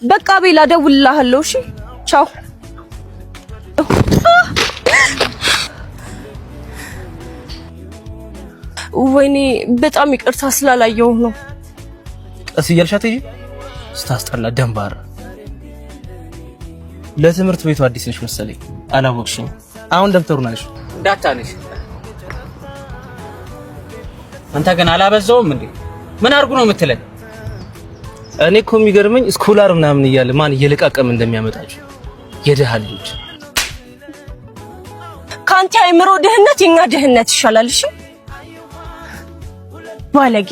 በቃ ቤላ እደውልልሃለሁ። እሺ ቻው። ወይኔ በጣም ይቅርታ ስላላየው ነው። ቀስ እያልሻት እይ ስታስጠላ ደንባራ። ለትምህርት ቤቱ አዲስ ነሽ መሰለኝ አላወቅሽኝ። አሁን ደብተሩን አለሽ ዳታ ነሽ አንተ ገና አላበዛውም እንዴ? ምን አርጉ ነው የምትለኝ? እኔ እኮ የሚገርመኝ ስኮላር ምናምን እያለ ማን እየለቃቀም እንደሚያመጣችሁ የደሃ ልጅ። ካንተ አይምሮ ድህነት የኛ ድህነት ይሻላል። እሺ ባለጌ።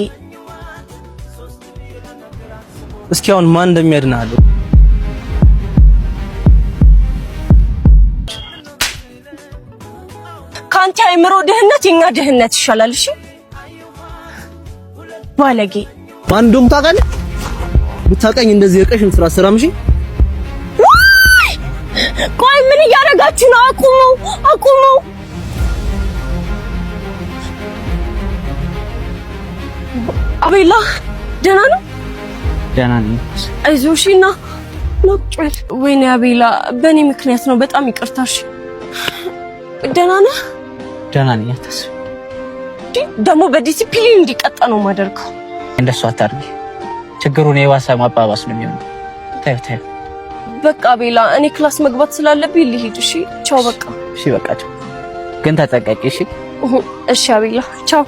እስኪ አሁን ማን እንደሚያድናል? ካንተ አይምሮ ድህነት የኛ ድህነት ይሻላል። እሺ ባለጌ። ማን እንደውም ታውቃለህ? ብታውቀኝ እንደዚህ የቀሽም ስራ ሰራምሽ። ቆይ ምን እያደረጋችሁ ነው? አቁሙ። አቤላ ደህና ነው? ደህና ነኝ። አይዞሽና ነጭል። ወይኔ አቤላ በእኔ ምክንያት ነው። በጣም ይቅርታሽ። ደህና ነህ? ደህና ነኝ። አታስቢ። ደግሞ በዲሲፕሊን እንዲቀጣ ነው ማደርገው። እንደሱ አታርጊ። ችግሩን የዋሳ ማባባስ ነው የሚሆነው። ታዩ። በቃ አቤላ እኔ ክላስ መግባት ስላለብኝ ልሂድ። እሺ ቻው። በቃ እሺ በቃ ቻው። ግን ተጠንቀቂ። እሺ እሺ አቤላ ቻው።